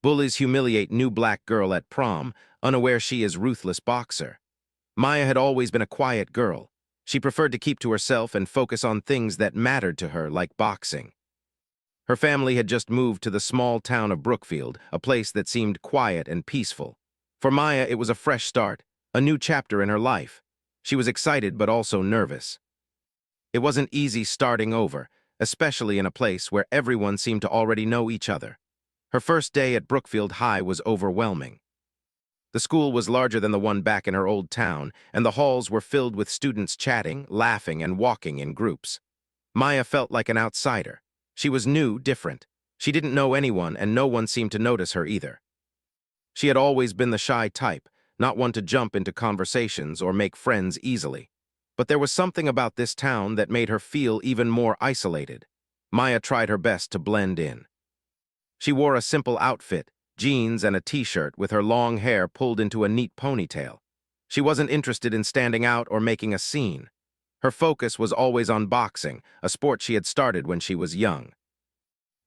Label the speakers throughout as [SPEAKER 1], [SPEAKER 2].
[SPEAKER 1] Bullies humiliate new black girl at prom, unaware she is ruthless boxer. Maya had always been a quiet girl. She preferred to keep to herself and focus on things that mattered to her, like boxing. Her family had just moved to the small town of Brookfield, a place that seemed quiet and peaceful. For Maya, it was a fresh start, a new chapter in her life. She was excited but also nervous. It wasn't easy starting over, especially in a place where everyone seemed to already know each other. Her first day at Brookfield High was overwhelming. The school was larger than the one back in her old town, and the halls were filled with students chatting, laughing, and walking in groups. Maya felt like an outsider. She was new, different. She didn't know anyone, and no one seemed to notice her either. She had always been the shy type, not one to jump into conversations or make friends easily. But there was something about this town that made her feel even more isolated. Maya tried her best to blend in. She wore a simple outfit, jeans and a t-shirt with her long hair pulled into a neat ponytail. She wasn't interested in standing out or making a scene. Her focus was always on boxing, a sport she had started when she was young.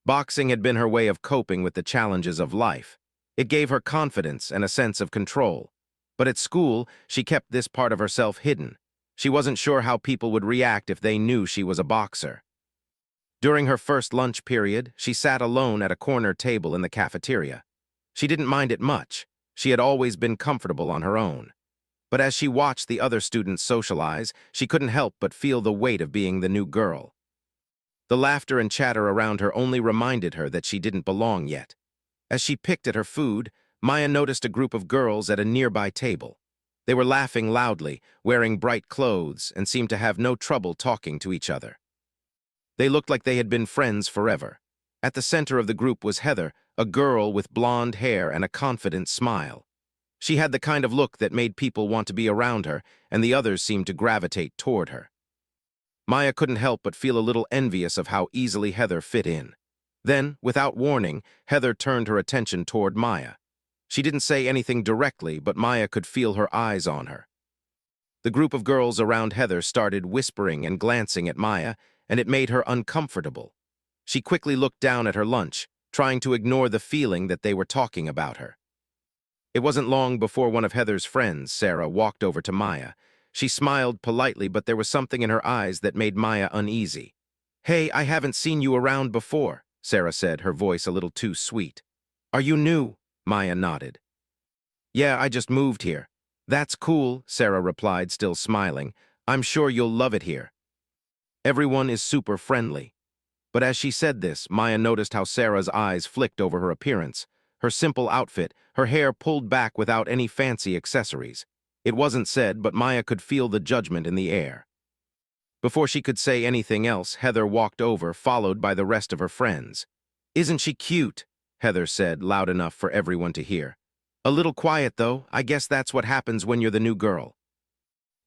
[SPEAKER 1] Boxing had been her way of coping with the challenges of life. It gave her confidence and a sense of control. But at school, she kept this part of herself hidden. She wasn't sure how people would react if they knew she was a boxer. During her first lunch period, she sat alone at a corner table in the cafeteria. She didn't mind it much. She had always been comfortable on her own. But as she watched the other students socialize, she couldn't help but feel the weight of being the new girl. The laughter and chatter around her only reminded her that she didn't belong yet. As she picked at her food, Maya noticed a group of girls at a nearby table. They were laughing loudly, wearing bright clothes, and seemed to have no trouble talking to each other. They looked like they had been friends forever. At the center of the group was Heather, a girl with blonde hair and a confident smile. She had the kind of look that made people want to be around her, and the others seemed to gravitate toward her. Maya couldn't help but feel a little envious of how easily Heather fit in. Then, without warning, Heather turned her attention toward Maya. She didn't say anything directly, but Maya could feel her eyes on her. The group of girls around Heather started whispering and glancing at Maya, and it made her uncomfortable. She quickly looked down at her lunch, trying to ignore the feeling that they were talking about her. It wasn't long before one of Heather's friends, Sarah, walked over to Maya. She smiled politely, but there was something in her eyes that made Maya uneasy. "Hey, I haven't seen you around before," Sarah said, her voice a little too sweet. "Are you new?" Maya nodded. "Yeah, I just moved here." "That's cool," Sarah replied, still smiling. "I'm sure you'll love it here. Everyone is super friendly." But as she said this, Maya noticed how Sarah's eyes flicked over her appearance. Her simple outfit, her hair pulled back without any fancy accessories. It wasn't said, but Maya could feel the judgment in the air. Before she could say anything else, Heather walked over, followed by the rest of her friends. "Isn't she cute?" Heather said, loud enough for everyone to hear. "A little quiet, though. I guess that's what happens when you're the new girl."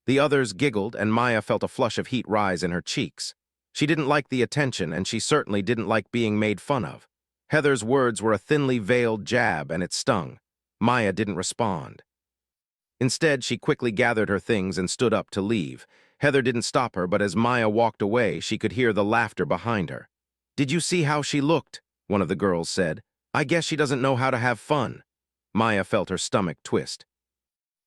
[SPEAKER 1] The others giggled, and Maya felt a flush of heat rise in her cheeks. She didn't like the attention, and she certainly didn't like being made fun of. Heather's words were a thinly veiled jab, and it stung. Maya didn't respond. Instead, she quickly gathered her things and stood up to leave. Heather didn't stop her, but as Maya walked away, she could hear the laughter behind her. "Did you see how she looked?" one of the girls said. "I guess she doesn't know how to have fun." Maya felt her stomach twist.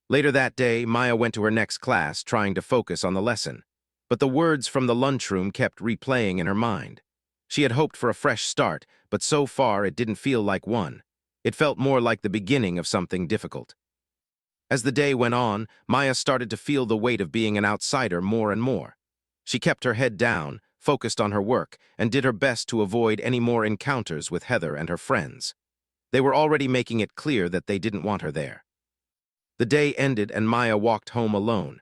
[SPEAKER 1] Later that day, Maya went to her next class, trying to focus on the lesson. But the words from the lunchroom kept replaying in her mind. She had hoped for a fresh start, but so far it didn't feel like one. It felt more like the beginning of something difficult. As the day went on, Maya started to feel the weight of being an outsider more and more. She kept her head down, focused on her work, and did her best to avoid any more encounters with Heather and her friends. They were already making it clear that they didn't want her there. The day ended and Maya walked home alone.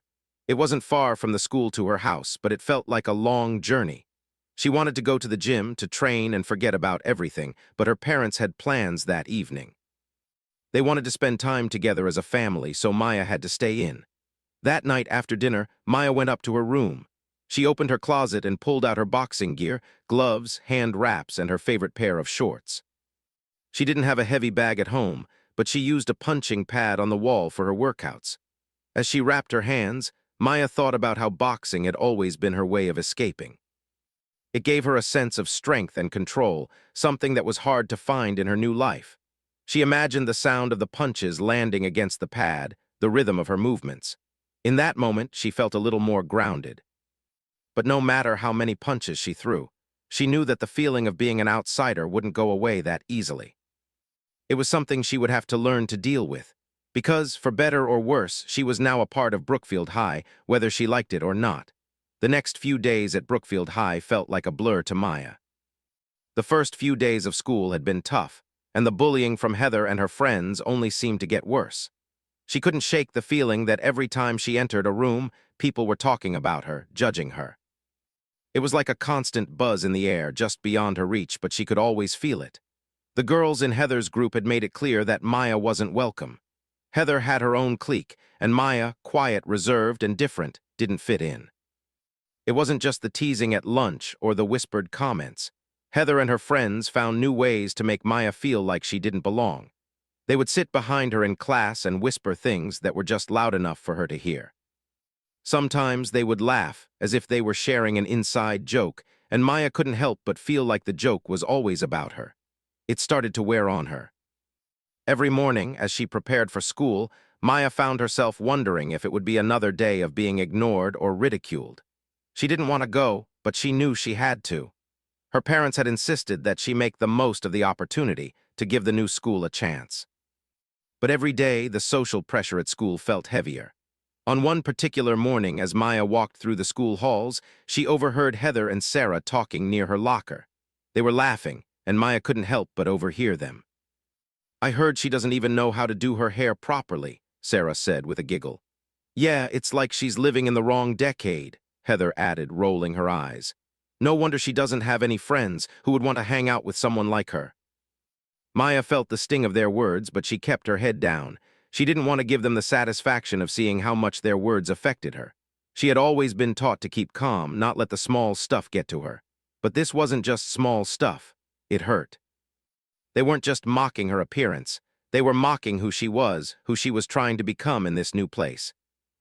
[SPEAKER 1] It wasn't far from the school to her house, but it felt like a long journey. She wanted to go to the gym, to train and forget about everything, but her parents had plans that evening. They wanted to spend time together as a family, so Maya had to stay in. That night after dinner, Maya went up to her room. She opened her closet and pulled out her boxing gear, gloves, hand wraps, and her favorite pair of shorts. She didn't have a heavy bag at home, but she used a punching pad on the wall for her workouts. As she wrapped her hands, Maya thought about how boxing had always been her way of escaping. It gave her a sense of strength and control, something that was hard to find in her new life. She imagined the sound of the punches landing against the pad, the rhythm of her movements. In that moment, she felt a little more grounded. But no matter how many punches she threw, she knew that the feeling of being an outsider wouldn't go away that easily. It was something she would have to learn to deal with, because, for better or worse, she was now a part of Brookfield High, whether she liked it or not. The next few days at Brookfield High felt like a blur to Maya. The first few days of school had been tough, and the bullying from Heather and her friends only seemed to get worse. She couldn't shake the feeling that every time she entered a room, people were talking about her, judging her. It was like a constant buzz in the air, just beyond her reach, but she could always feel it. The girls in Heather's group had made it clear that Maya wasn't welcome. Heather had her own clique, and Maya, quiet, reserved, and different, didn't fit in. It wasn't just the teasing at lunch or the whispered comments. Heather and her friends found new ways to make Maya feel like she didn't belong. They would sit behind her in class and whisper things that were just loud enough for her to hear. Sometimes they would laugh, as if they were sharing an inside joke, and Maya couldn't help but feel like the joke was always about her. It started to wear on her. Every morning, as she prepared for school, Maya found herself wondering if it would be another day of being ignored or ridiculed. She didn't want to go, but she knew she had to. Her parents had insisted that she make the most of the opportunity to give the new school a chance. But every day, the social pressure at school felt heavier. On one particular morning, as Maya walked through the school halls, she overheard Heather and Sarah talking near her locker. They were laughing, and Maya couldn't help but overhear them. "I heard she doesn't even know how to do her hair properly," Sarah said with a giggle. "Yeah, it's like she's living in the wrong decade," Heather added, rolling her eyes. "No wonder she doesn't have any friends who would want to hang out with someone like her." Maya felt the sting of their words, but she kept her head down. She didn't want to give them the satisfaction of seeing how much their words affected her. She had always been taught to keep calm, not let the small stuff get to her. But this wasn't just small stuff. It hurt. They weren't just mocking her appearance. They were mocking who she was trying to become in this new place.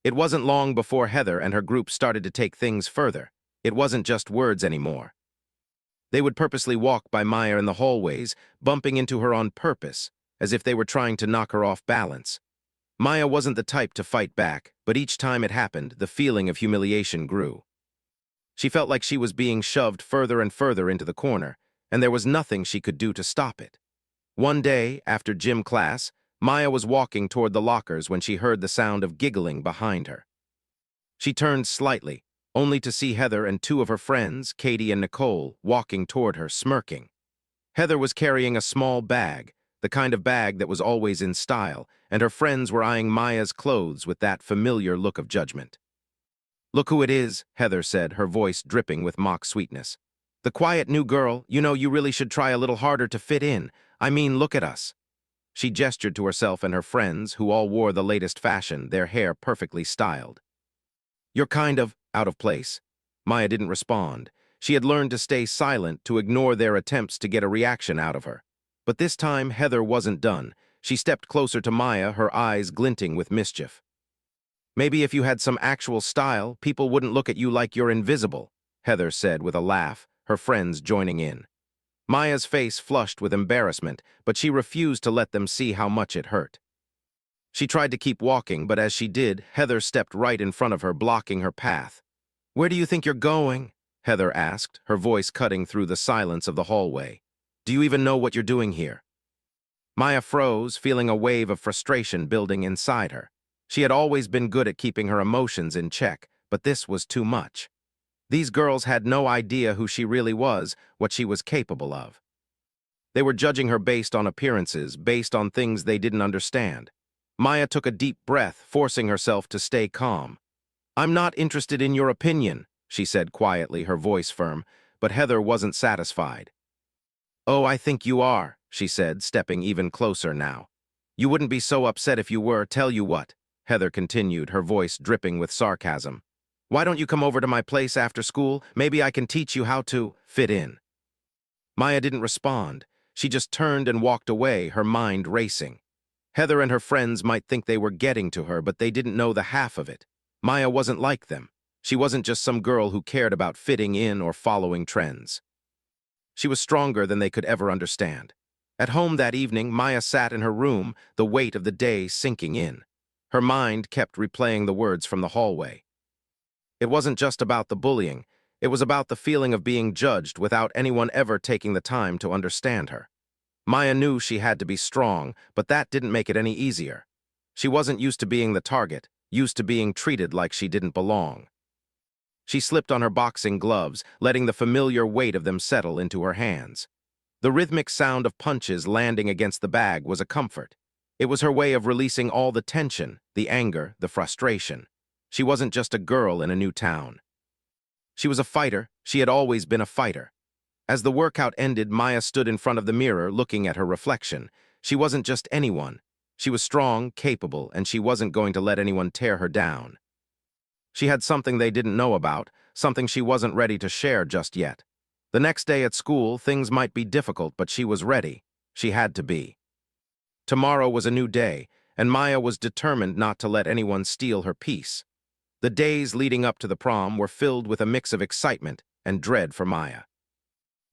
[SPEAKER 1] It wasn't long before Heather and her group started to take things further. It wasn't just words anymore. They would purposely walk by Maya in the hallways, bumping into her on purpose, as if they were trying to knock her off balance. Maya wasn't the type to fight back, but each time it happened, the feeling of humiliation grew. She felt like she was being shoved further and further into the corner, and there was nothing she could do to stop it. One day, after gym class, Maya was walking toward the lockers when she heard the sound of giggling behind her. She turned slightly, only to see Heather and two of her friends, Katie and Nicole, walking toward her, smirking. Heather was carrying a small bag, the kind of bag that was always in style, and her friends were eyeing Maya's clothes with that familiar look of judgment. "Look who it is," Heather said, her voice dripping with mock sweetness. "The quiet new girl. You really should try a little harder to fit in. I mean, look at us." She gestured to herself and her friends, who all wore the latest fashion, their hair perfectly styled. "You're kind of out of place." Maya didn't respond. She had learned to stay silent, to ignore their attempts to get a reaction out of her. But this time, Heather wasn't done. She stepped closer to Maya, her eyes glinting with mischief. "Maybe if you had some actual style, people wouldn't look at you like you're invisible," Heather said with a laugh, her friends joining in. Maya's face flushed with embarrassment, but she refused to let them see how much it hurt. She tried to keep walking, but as she did, Heather stepped right in front of her, blocking her path. "Where do you think you're going?" Heather asked, her voice cutting through the silence of the hallway. "Do you even know what you're doing here?" Maya froze, feeling a wave of frustration building inside her. She had always been good at keeping her emotions in check, but this was too much. These girls had no idea who she really was, what she was capable of. They were judging her based on appearances, based on things they didn't understand. Maya took a deep breath, forcing herself to stay calm. "I'm not interested in your opinion," she said quietly, her voice firm, but Heather wasn't satisfied. "Oh, I think you are," she said, stepping even closer now. "You wouldn't be so upset if you were. Tell you what," Heather continued, her voice dripping with sarcasm. "Why don't you come over to my place after school? Maybe I can teach you how to fit in." Maya didn't respond. She just turned and walked away, her mind racing. Heather and her friends might think they were getting to her, but they didn't know the half of it. Maya wasn't like them. She wasn't just some girl who cared about fitting in or following trends. She was stronger than they could ever understand. At home that evening, Maya sat in her room, the weight of the day sinking in. Her mind kept replaying the words from the hallway. It wasn't just about the bullying. It was about the feeling of being judged without anyone ever taking the time to understand her. Maya knew she had to be strong, but that didn't make it any easier. She wasn't used to being the target, used to being treated like she didn't belong. She slipped on her boxing gloves, letting the familiar weight of them settle into her hands. The rhythmic sound of punches landing against the bag was a comfort. It was her way of releasing all the tension, the anger, the frustration. She wasn't just a girl in a new town. She was a fighter. She had always been a fighter. As the workout ended, Maya stood in front of the mirror, looking at her reflection. She wasn't just anyone. She was strong, capable, and she wasn't going to let anyone tear her down. She had something they didn't know about, something she wasn't ready to share just yet. The next day at school, things might be difficult, but she was ready. She had to be. Tomorrow was a new day, and Maya was determined not to let anyone steal her peace. The days leading up to the prom were filled with a mix of excitement and dread for Maya.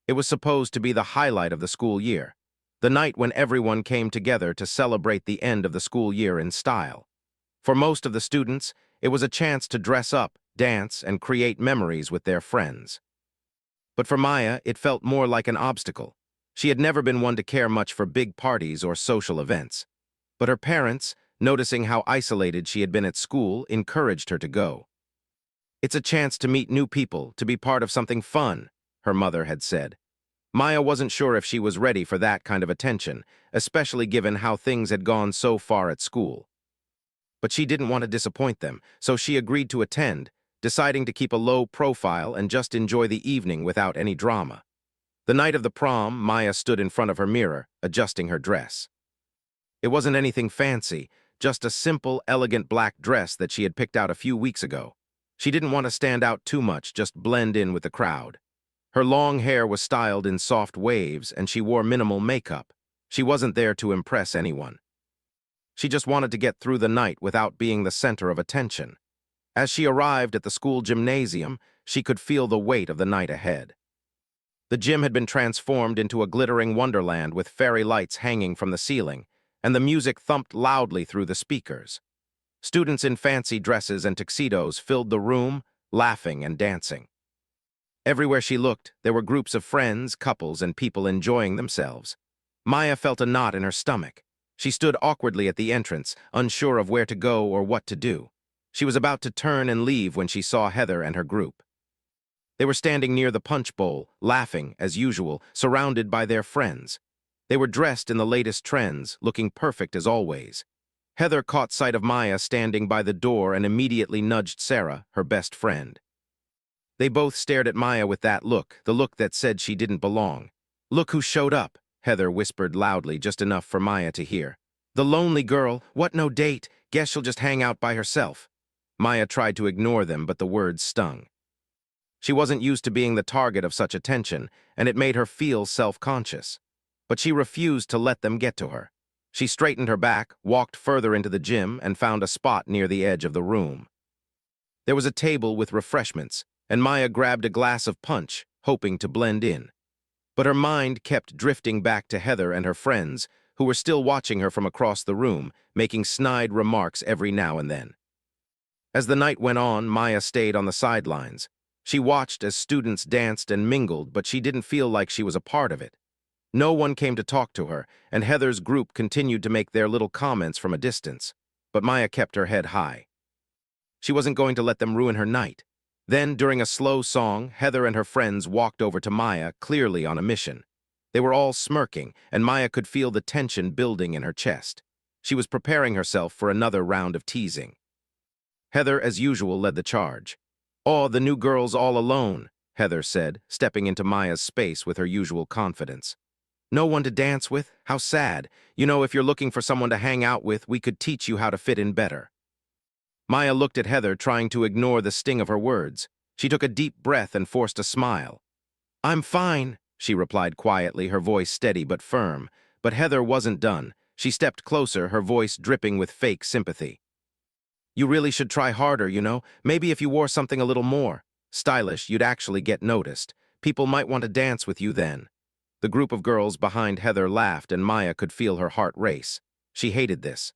[SPEAKER 1] It was supposed to be the highlight of the school year, the night when everyone came together to celebrate the end of the school year in style. For most of the students, it was a chance to dress up, dance, and create memories with their friends. But for Maya, it felt more like an obstacle. She had never been one to care much for big parties or social events. But her parents, noticing how isolated she had been at school, encouraged her to go. "It's a chance to meet new people, to be part of something fun," her mother had said. Maya wasn't sure if she was ready for that kind of attention, especially given how things had gone so far at school. But she didn't want to disappoint them, so she agreed to attend, deciding to keep a low profile and just enjoy the evening without any drama. The night of the prom, Maya stood in front of her mirror, adjusting her dress. It wasn't anything fancy, just a simple, elegant black dress that she had picked out a few weeks ago. She didn't want to stand out too much, just blend in with the crowd. Her long hair was styled in soft waves, and she wore minimal makeup. She wasn't there to impress anyone. She just wanted to get through the night without being the center of attention. As she arrived at the school gymnasium, she could feel the weight of the night ahead. The gym had been transformed into a glittering wonderland with fairy lights hanging from the ceiling, and the music thumped loudly through the speakers. Students in fancy dresses and tuxedos filled the room, laughing and dancing. Everywhere she looked, there were groups of friends, couples, and people enjoying themselves. Maya felt a knot in her stomach. She stood awkwardly at the entrance, unsure of where to go or what to do. She was about to turn and leave when she saw Heather and her group. They were standing near the punch bowl, laughing, as usual, surrounded by their friends. They were dressed in the latest trends, looking perfect as always. Heather caught sight of Maya standing by the door and immediately nudged Sarah, her best friend. They both stared at Maya with that look, the look that said she didn't belong. "Look who showed up," Heather whispered loudly, just enough for Maya to hear. "The lonely girl, what no date, guess she'll just hang out by herself." Maya tried to ignore them, but the words stung. She wasn't used to being the target of such attention, and it made her feel self-conscious. But she refused to let them get to her. She straightened her back, walked further into the gym, and found a spot near the edge of the room. There was a table with refreshments, and Maya grabbed a glass of punch, hoping to blend in. But her mind kept drifting back to Heather and her friends, who were still watching her from across the room, making snide remarks every now and then. As the night went on, Maya stayed on the sidelines. She watched as students danced and mingled, but she didn't feel like she was a part of it. No one came to talk to her, and Heather's group continued to make their little comments from a distance. But Maya kept her head high. She wasn't going to let them ruin her night. Then, during a slow song, Heather and her friends walked over to Maya, clearly on a mission. They were all smirking, and Maya could feel the tension building in her chest. She was preparing herself for another round of teasing. Heather, as usual, led the charge. "Oh, the new girl's all alone," Heather said, stepping into Maya's space with her usual confidence. "No one to dance with? How sad. You know, if you're looking for someone to hang out with, we could teach you how to fit in better." Maya looked at Heather, trying to ignore the sting of her words. She took a deep breath and forced a smile. "I'm fine," she replied quietly, her voice steady but firm. But Heather wasn't done. She stepped closer, her voice dripping with fake sympathy. "You really should try harder, you know. Maybe if you wore something a little more stylish, you'd actually get noticed. People might want to dance with you then." The group of girls behind Heather laughed and Maya could feel her heart race. She hated this.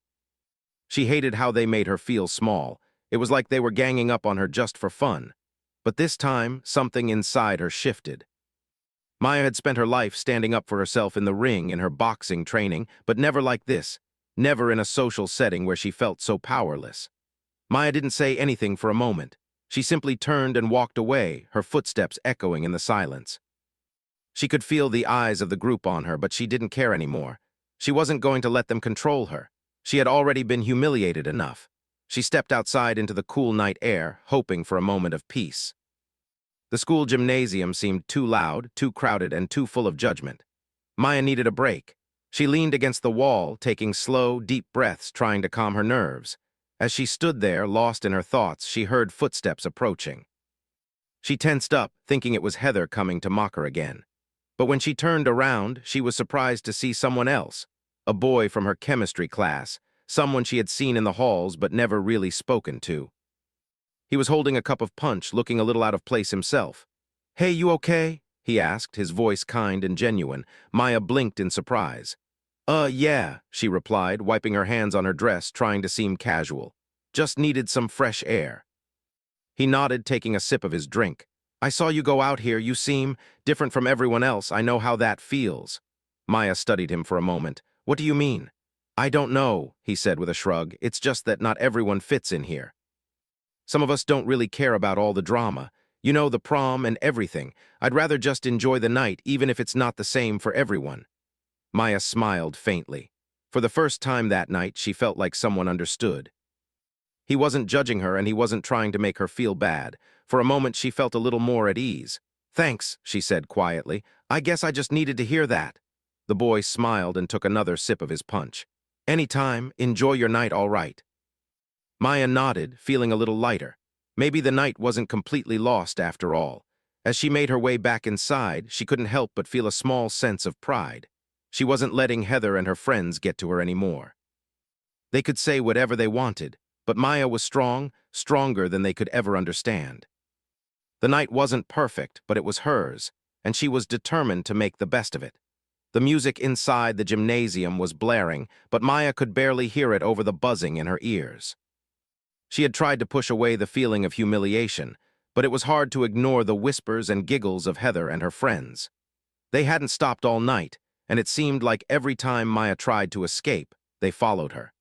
[SPEAKER 1] She hated how they made her feel small. It was like they were ganging up on her just for fun. But this time, something inside her shifted. Maya had spent her life standing up for herself in the ring in her boxing training, but never like this. Never in a social setting where she felt so powerless. Maya didn't say anything for a moment. She simply turned and walked away, her footsteps echoing in the silence. She could feel the eyes of the group on her, but she didn't care anymore. She wasn't going to let them control her. She had already been humiliated enough. She stepped outside into the cool night air, hoping for a moment of peace. The school gymnasium seemed too loud, too crowded, and too full of judgment. Maya needed a break. She leaned against the wall, taking slow, deep breaths, trying to calm her nerves. As she stood there, lost in her thoughts, she heard footsteps approaching. She tensed up, thinking it was Heather coming to mock her again. But when she turned around, she was surprised to see someone else, a boy from her chemistry class, someone she had seen in the halls but never really spoken to. He was holding a cup of punch, looking a little out of place himself. "Hey, you okay?" he asked, his voice kind and genuine. Maya blinked in surprise. Yeah," she replied, wiping her hands on her dress, trying to seem casual. "Just needed some fresh air." He nodded, taking a sip of his drink. "I saw you go out here. You seem different from everyone else. I know how that feels." Maya studied him for a moment. "What do you mean?" "I don't know," he said with a shrug. "It's just that not everyone fits in here. Some of us don't really care about all the drama. You know, the prom and everything. I'd rather just enjoy the night, even if it's not the same for everyone." Maya smiled faintly. For the first time that night, she felt like someone understood. He wasn't judging her and he wasn't trying to make her feel bad. For a moment, she felt a little more at ease. "Thanks," she said quietly. "I guess I just needed to hear that." The boy smiled and took another sip of his punch. "Anytime, enjoy your night all right." Maya nodded, feeling a little lighter. Maybe the night wasn't completely lost after all. As she made her way back inside, she couldn't help but feel a small sense of pride. She wasn't letting Heather and her friends get to her anymore. They could say whatever they wanted, but Maya was strong, stronger than they could ever understand. The night wasn't perfect, but it was hers, and she was determined to make the best of it. The music inside the gymnasium was blaring, but Maya could barely hear it over the buzzing in her ears. She had tried to push away the feeling of humiliation, but it was hard to ignore the whispers and giggles of Heather and her friends. They hadn't stopped all night, and it seemed like every time Maya tried to escape, they followed her.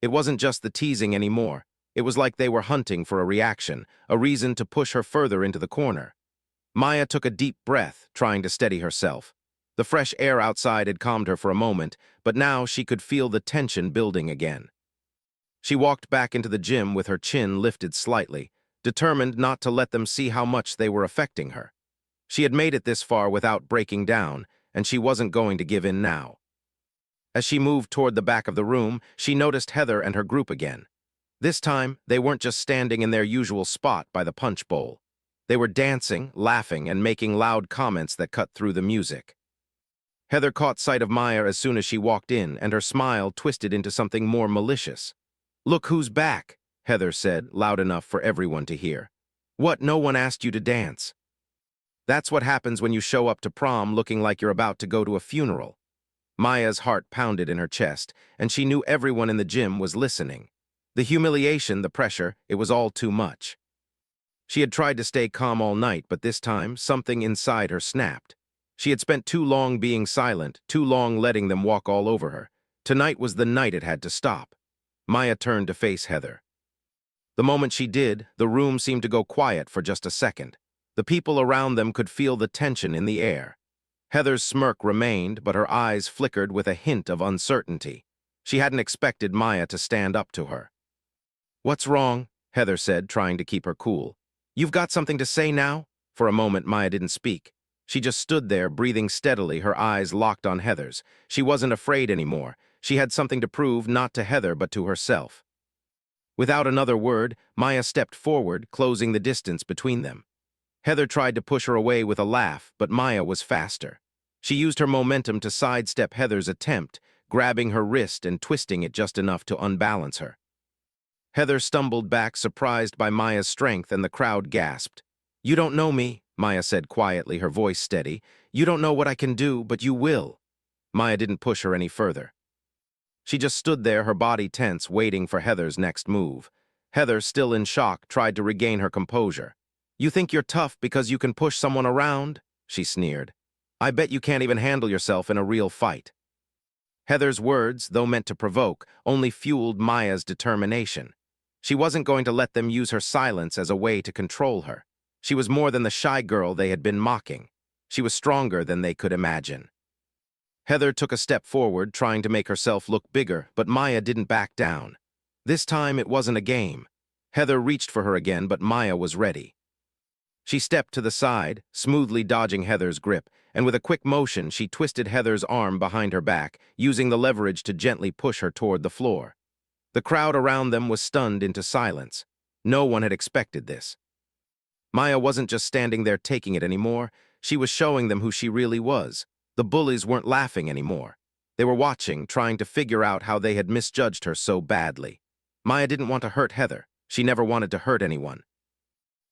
[SPEAKER 1] It wasn't just the teasing anymore. It was like they were hunting for a reaction, a reason to push her further into the corner. Maya took a deep breath, trying to steady herself. The fresh air outside had calmed her for a moment, but now she could feel the tension building again. She walked back into the gym with her chin lifted slightly, determined not to let them see how much they were affecting her. She had made it this far without breaking down, and she wasn't going to give in now. As she moved toward the back of the room, she noticed Heather and her group again. This time, they weren't just standing in their usual spot by the punch bowl. They were dancing, laughing, and making loud comments that cut through the music. Heather caught sight of Maya as soon as she walked in, and her smile twisted into something more malicious. "Look who's back," Heather said, loud enough for everyone to hear. "What, no one asked you to dance?" That's what happens when you show up to prom looking like you're about to go to a funeral. Maya's heart pounded in her chest, and she knew everyone in the gym was listening. The humiliation, the pressure, it was all too much. She had tried to stay calm all night, but this time, something inside her snapped. She had spent too long being silent, too long letting them walk all over her. Tonight was the night it had to stop. Maya turned to face Heather. The moment she did, the room seemed to go quiet for just a second. The people around them could feel the tension in the air. Heather's smirk remained, but her eyes flickered with a hint of uncertainty. She hadn't expected Maya to stand up to her. "What's wrong?" Heather said, trying to keep her cool. "You've got something to say now?" For a moment, Maya didn't speak. She just stood there, breathing steadily, her eyes locked on Heather's. She wasn't afraid anymore. She had something to prove, not to Heather, but to herself. Without another word, Maya stepped forward, closing the distance between them. Heather tried to push her away with a laugh, but Maya was faster. She used her momentum to sidestep Heather's attempt, grabbing her wrist and twisting it just enough to unbalance her. Heather stumbled back, surprised by Maya's strength, and the crowd gasped. "You don't know me," Maya said quietly, her voice steady. "You don't know what I can do, but you will." Maya didn't push her any further. She just stood there, her body tense, waiting for Heather's next move. Heather, still in shock, tried to regain her composure. "You think you're tough because you can push someone around?" she sneered. "I bet you can't even handle yourself in a real fight." Heather's words, though meant to provoke, only fueled Maya's determination. She wasn't going to let them use her silence as a way to control her. She was more than the shy girl they had been mocking. She was stronger than they could imagine. Heather took a step forward, trying to make herself look bigger, but Maya didn't back down. This time it wasn't a game. Heather reached for her again, but Maya was ready. She stepped to the side, smoothly dodging Heather's grip, and with a quick motion she twisted Heather's arm behind her back, using the leverage to gently push her toward the floor. The crowd around them was stunned into silence. No one had expected this. Maya wasn't just standing there taking it anymore, she was showing them who she really was. The bullies weren't laughing anymore. They were watching, trying to figure out how they had misjudged her so badly. Maya didn't want to hurt Heather. She never wanted to hurt anyone.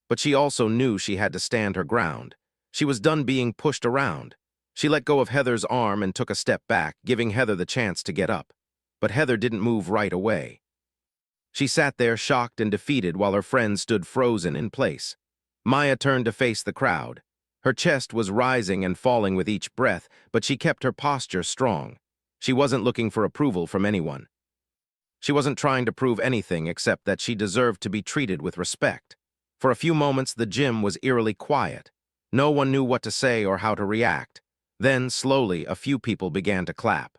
[SPEAKER 1] But she also knew she had to stand her ground. She was done being pushed around. She let go of Heather's arm and took a step back, giving Heather the chance to get up. But Heather didn't move right away. She sat there shocked and defeated while her friends stood frozen in place. Maya turned to face the crowd. Her chest was rising and falling with each breath, but she kept her posture strong. She wasn't looking for approval from anyone. She wasn't trying to prove anything except that she deserved to be treated with respect. For a few moments, the gym was eerily quiet. No one knew what to say or how to react. Then, slowly, a few people began to clap.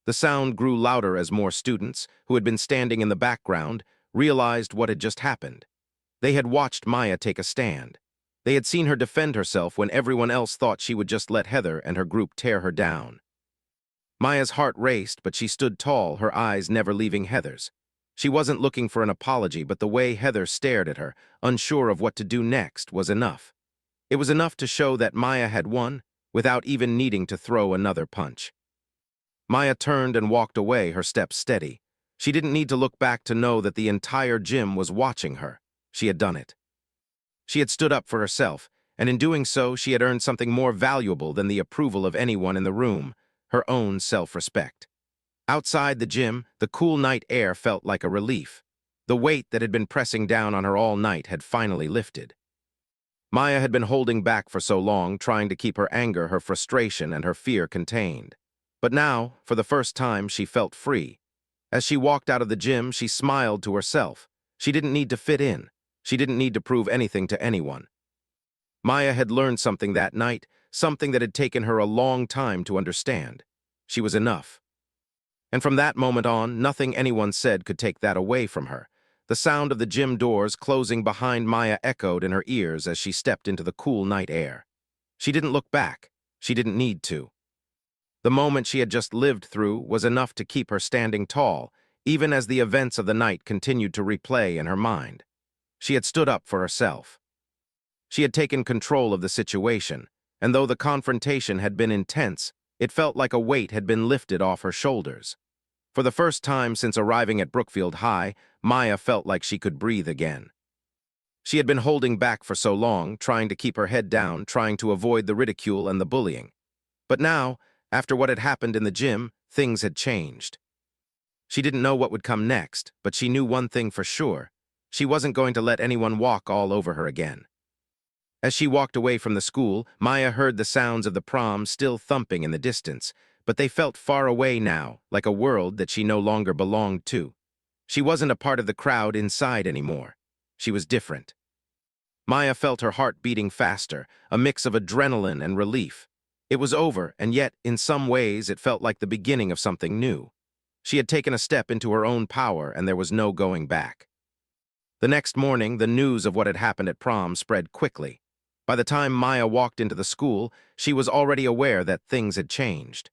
[SPEAKER 1] The sound grew louder as more students, who had been standing in the background, realized what had just happened. They had watched Maya take a stand. They had seen her defend herself when everyone else thought she would just let Heather and her group tear her down. Maya's heart raced, but she stood tall, her eyes never leaving Heather's. She wasn't looking for an apology, but the way Heather stared at her, unsure of what to do next, was enough. It was enough to show that Maya had won, without even needing to throw another punch. Maya turned and walked away, her steps steady. She didn't need to look back to know that the entire gym was watching her. She had done it. She had stood up for herself, and in doing so, she had earned something more valuable than the approval of anyone in the room, her own self-respect. Outside the gym, the cool night air felt like a relief. The weight that had been pressing down on her all night had finally lifted. Maya had been holding back for so long, trying to keep her anger, her frustration, and her fear contained. But now, for the first time, she felt free. As she walked out of the gym, she smiled to herself. She didn't need to fit in. She didn't need to prove anything to anyone. Maya had learned something that night, something that had taken her a long time to understand. She was enough. And from that moment on, nothing anyone said could take that away from her. The sound of the gym doors closing behind Maya echoed in her ears as she stepped into the cool night air. She didn't look back. She didn't need to. The moment she had just lived through was enough to keep her standing tall, even as the events of the night continued to replay in her mind. She had stood up for herself. She had taken control of the situation, and though the confrontation had been intense, it felt like a weight had been lifted off her shoulders. For the first time since arriving at Brookfield High, Maya felt like she could breathe again. She had been holding back for so long, trying to keep her head down, trying to avoid the ridicule and the bullying. But now, after what had happened in the gym, things had changed. She didn't know what would come next, but she knew one thing for sure. She wasn't going to let anyone walk all over her again. As she walked away from the school, Maya heard the sounds of the prom still thumping in the distance, but they felt far away now, like a world that she no longer belonged to. She wasn't a part of the crowd inside anymore. She was different. Maya felt her heart beating faster, a mix of adrenaline and relief. It was over, and yet, in some ways, it felt like the beginning of something new. She had taken a step into her own power, and there was no going back. The next morning, the news of what had happened at prom spread quickly. By the time Maya walked into the school, she was already aware that things had changed.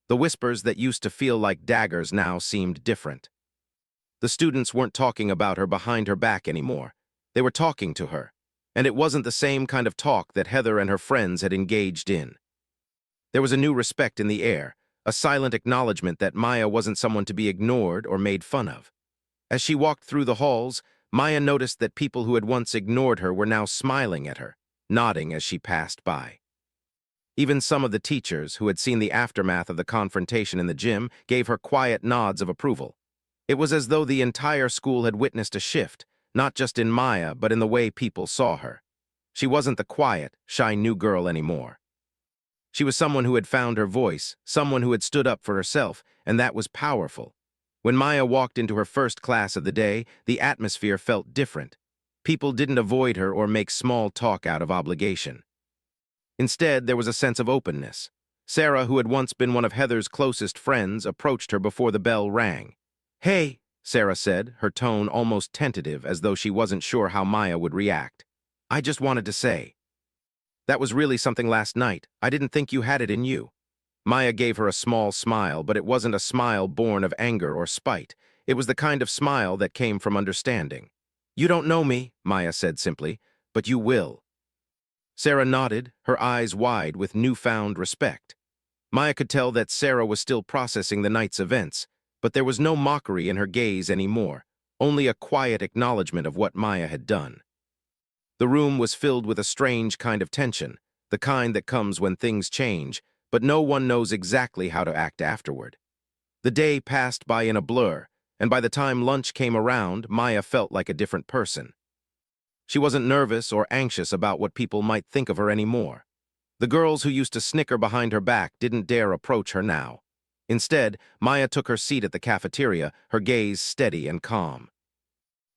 [SPEAKER 1] The whispers that used to feel like daggers now seemed different. The students weren't talking about her behind her back anymore. They were talking to her, and it wasn't the same kind of talk that Heather and her friends had engaged in. There was a new respect in the air, a silent acknowledgement that Maya wasn't someone to be ignored or made fun of. As she walked through the halls, Maya noticed that people who had once ignored her were now smiling at her. nodding as she passed by. Even some of the teachers, who had seen the aftermath of the confrontation in the gym, gave her quiet nods of approval. It was as though the entire school had witnessed a shift, not just in Maya, but in the way people saw her. She wasn't the quiet, shy new girl anymore. She was someone who had found her voice, someone who had stood up for herself, and that was powerful. When Maya walked into her first class of the day, the atmosphere felt different. People didn't avoid her or make small talk out of obligation. Instead, there was a sense of openness. Sarah, who had once been one of Heather's closest friends, approached her before the bell rang. "Hey," Sarah said, her tone almost tentative, as though she wasn't sure how Maya would react. "I just wanted to say, that was really something last night. I didn't think you had it in you." Maya gave her a small smile, but it wasn't a smile born of anger or spite. It was the kind of smile that came from understanding. "You don't know me," Maya said simply, "but you will." Sarah nodded, her eyes wide with newfound respect. Maya could tell that Sarah was still processing the night's events, but there was no mockery in her gaze anymore, only a quiet acknowledgement of what Maya had done. The room was filled with a strange kind of tension, the kind that comes when things change, but no one knows exactly how to act afterward. The day passed by in a blur, and by the time lunch came around, Maya felt like a different person. She wasn't nervous or anxious about what people might think of her anymore. The girls who used to snicker behind her back didn't dare approach her now. Instead, Maya took her seat at the cafeteria, her gaze steady and calm.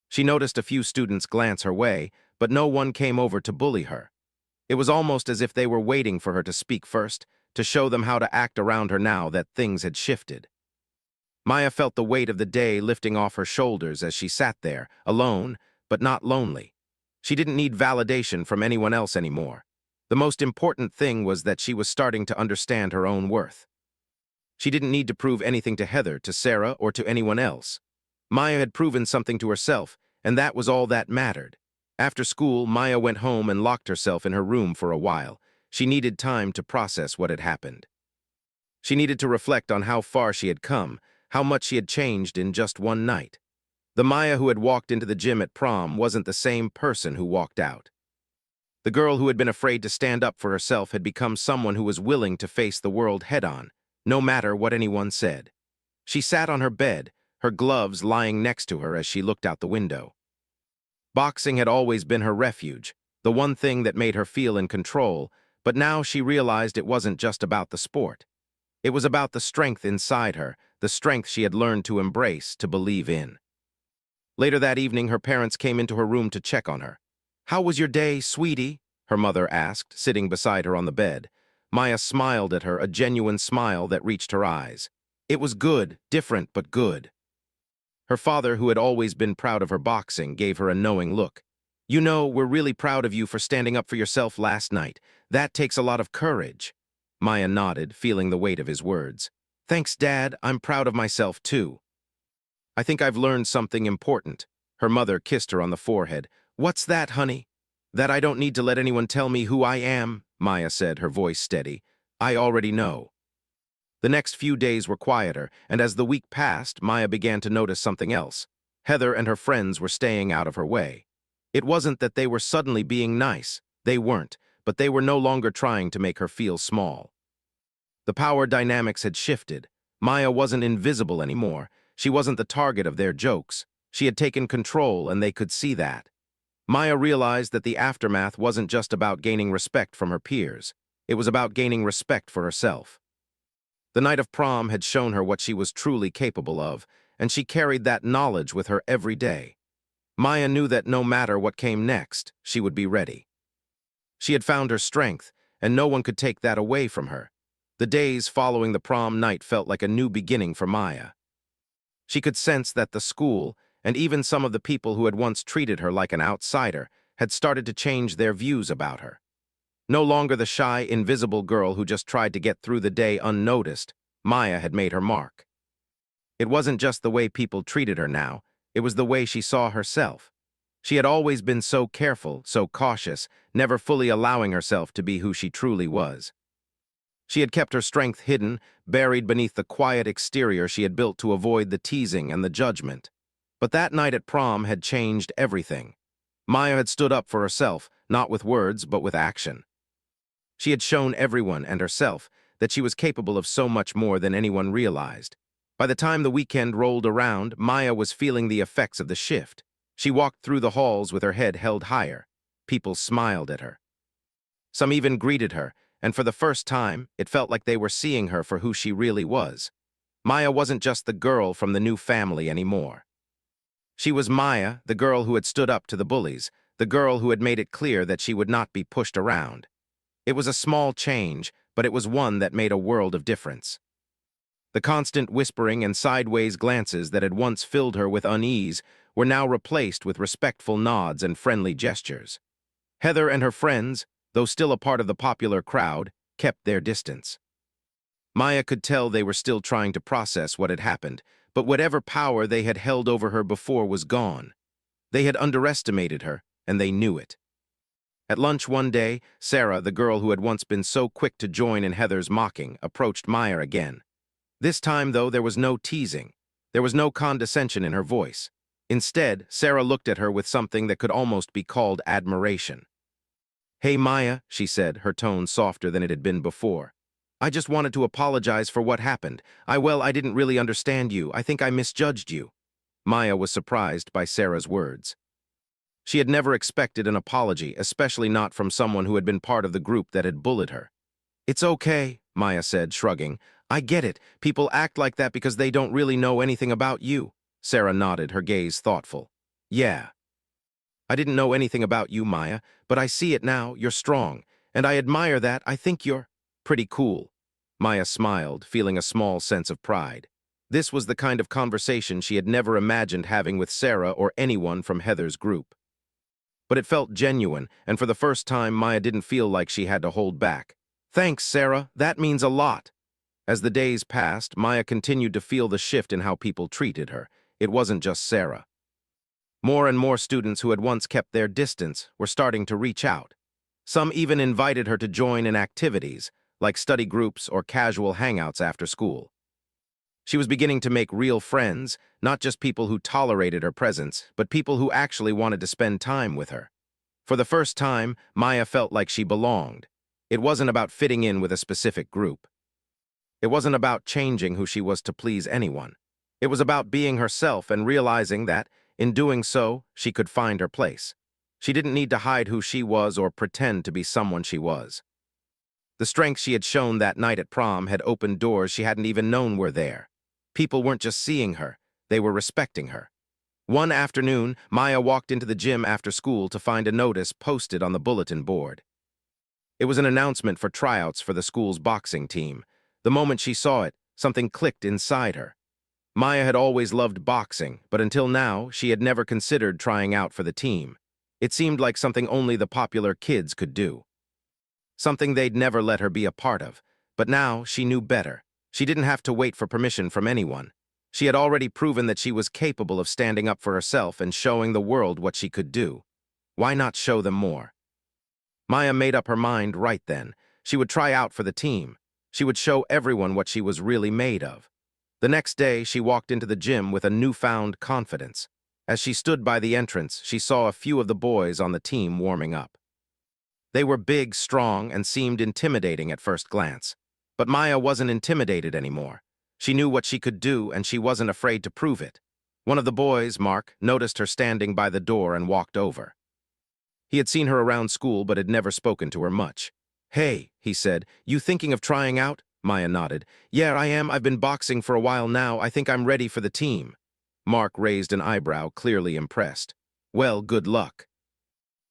[SPEAKER 1] She noticed a few students glance her way, but no one came over to bully her. It was almost as if they were waiting for her to speak first, to show them how to act around her now that things had shifted. Maya felt the weight of the day lifting off her shoulders as she sat there, alone, but not lonely. She didn't need validation from anyone else anymore. The most important thing was that she was starting to understand her own worth. She didn't need to prove anything to Heather, to Sarah, or to anyone else. Maya had proven something to herself, and that was all that mattered. After school, Maya went home and locked herself in her room for a while. She needed time to process what had happened. She needed to reflect on how far she had come, how much she had changed in just one night. The Maya who had walked into the gym at prom wasn't the same person who walked out. The girl who had been afraid to stand up for herself had become someone who was willing to face the world head-on, no matter what anyone said. She sat on her bed, her gloves lying next to her as she looked out the window. Boxing had always been her refuge, the one thing that made her feel in control, but now she realized it wasn't just about the sport. It was about the strength inside her, the strength she had learned to embrace, to believe in. Later that evening, her parents came into her room to check on her. "How was your day, sweetie?" her mother asked, sitting beside her on the bed. Maya smiled at her, a genuine smile that reached her eyes. It was good, different but good. Her father, who had always been proud of her boxing, gave her a knowing look. "You know, we're really proud of you for standing up for yourself last night. That takes a lot of courage." Maya nodded, feeling the weight of his words. "Thanks, Dad. I'm proud of myself, too." "I think I've learned something important." Her mother kissed her on the forehead. "What's that, honey?" "That I don't need to let anyone tell me who I am," Maya said, her voice steady. "I already know." The next few days were quieter, and as the week passed, Maya began to notice something else. Heather and her friends were staying out of her way. It wasn't that they were suddenly being nice. They weren't, but they were no longer trying to make her feel small. The power dynamics had shifted. Maya wasn't invisible anymore. She wasn't the target of their jokes. She had taken control, and they could see that. Maya realized that the aftermath wasn't just about gaining respect from her peers. It was about gaining respect for herself. The night of prom had shown her what she was truly capable of, and she carried that knowledge with her every day. Maya knew that no matter what came next, she would be ready. She had found her strength, and no one could take that away from her. The days following the prom night felt like a new beginning for Maya. She could sense that the school, and even some of the people who had once treated her like an outsider, had started to change their views about her. No longer the shy, invisible girl who just tried to get through the day unnoticed, Maya had made her mark. It wasn't just the way people treated her now, it was the way she saw herself. She had always been so careful, so cautious, never fully allowing herself to be who she truly was. She had kept her strength hidden, buried beneath the quiet exterior she had built to avoid the teasing and the judgment. But that night at prom had changed everything. Maya had stood up for herself, not with words, but with action. She had shown everyone and herself that she was capable of so much more than anyone realized. By the time the weekend rolled around, Maya was feeling the effects of the shift. She walked through the halls with her head held higher. People smiled at her. Some even greeted her, and for the first time, it felt like they were seeing her for who she really was. Maya wasn't just the girl from the new family anymore. She was Maya, the girl who had stood up to the bullies, the girl who had made it clear that she would not be pushed around. It was a small change, but it was one that made a world of difference. The constant whispering and sideways glances that had once filled her with unease were now replaced with respectful nods and friendly gestures. Heather and her friends, though still a part of the popular crowd, kept their distance. Maya could tell they were still trying to process what had happened, but whatever power they had held over her before was gone. They had underestimated her, and they knew it. At lunch one day, Sarah, the girl who had once been so quick to join in Heather's mocking, approached Maya again. This time, though, there was no teasing. There was no condescension in her voice. Instead, Sarah looked at her with something that could almost be called admiration. "Hey, Maya," she said, her tone softer than it had been before. "I just wanted to apologize for what happened. I didn't really understand you. I think I misjudged you." Maya was surprised by Sarah's words. She had never expected an apology, especially not from someone who had been part of the group that had bullied her. "It's okay," Maya said, shrugging. "I get it. People act like that because they don't really know anything about you." Sarah nodded, her gaze thoughtful. "Yeah. I didn't know anything about you, Maya, but I see it now. You're strong, and I admire that. I think you're pretty cool." Maya smiled, feeling a small sense of pride. This was the kind of conversation she had never imagined having with Sarah or anyone from Heather's group. But it felt genuine, and for the first time, Maya didn't feel like she had to hold back. "Thanks, Sarah. That means a lot." As the days passed, Maya continued to feel the shift in how people treated her. It wasn't just Sarah. More and more students who had once kept their distance were starting to reach out. Some even invited her to join in activities, like study groups or casual hangouts after school. She was beginning to make real friends, not just people who tolerated her presence, but people who actually wanted to spend time with her. For the first time, Maya felt like she belonged. It wasn't about fitting in with a specific group. It wasn't about changing who she was to please anyone. It was about being herself and realizing that, in doing so, she could find her place. She didn't need to hide who she was or pretend to be someone she was. The strength she had shown that night at prom had opened doors she hadn't even known were there. People weren't just seeing her, they were respecting her. One afternoon, Maya walked into the gym after school to find a notice posted on the bulletin board. It was an announcement for tryouts for the school's boxing team. The moment she saw it, something clicked inside her. Maya had always loved boxing, but until now, she had never considered trying out for the team. It seemed like something only the popular kids could do. Something they'd never let her be a part of. But now, she knew better. She didn't have to wait for permission from anyone. She had already proven that she was capable of standing up for herself and showing the world what she could do. Why not show them more? Maya made up her mind right then. She would try out for the team. She would show everyone what she was really made of. The next day, she walked into the gym with a newfound confidence. As she stood by the entrance, she saw a few of the boys on the team warming up. They were big, strong, and seemed intimidating at first glance. But Maya wasn't intimidated anymore. She knew what she could do, and she wasn't afraid to prove it. One of the boys, Mark, noticed her standing by the door and walked over. He had seen her around school but had never spoken to her much. "Hey," he said, "you thinking of trying out?" Maya nodded. "Yeah, I am. I've been boxing for a while now. I think I'm ready for the team." Mark raised an eyebrow, clearly impressed. "Well, good luck.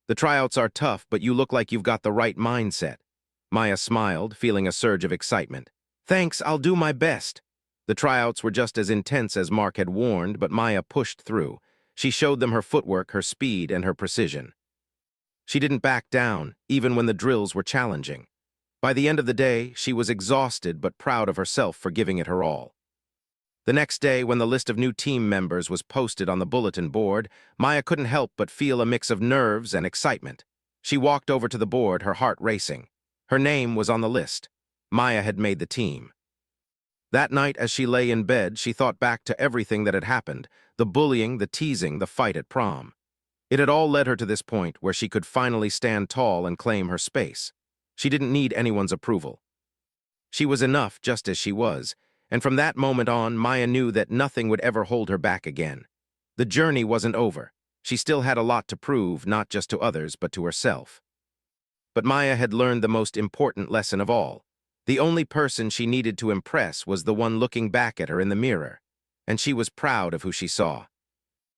[SPEAKER 1] The tryouts are tough, but you look like you've got the right mindset." Maya smiled, feeling a surge of excitement. "Thanks, I'll do my best." The tryouts were just as intense as Mark had warned, but Maya pushed through. She showed them her footwork, her speed, and her precision. She didn't back down, even when the drills were challenging. By the end of the day, she was exhausted but proud of herself for giving it her all. The next day, when the list of new team members was posted on the bulletin board, Maya couldn't help but feel a mix of nerves and excitement. She walked over to the board, her heart racing. Her name was on the list. Maya had made the team. That night, as she lay in bed, she thought back to everything that had happened, the bullying, the teasing, the fight at prom. It had all led her to this point where she could finally stand tall and claim her space. She didn't need anyone's approval. She was enough just as she was, and from that moment on, Maya knew that nothing would ever hold her back again. The journey wasn't over. She still had a lot to prove, not just to others, but to herself. But Maya had learned the most important lesson of all. The only person she needed to impress was the one looking back at her in the mirror, and she was proud of who she saw.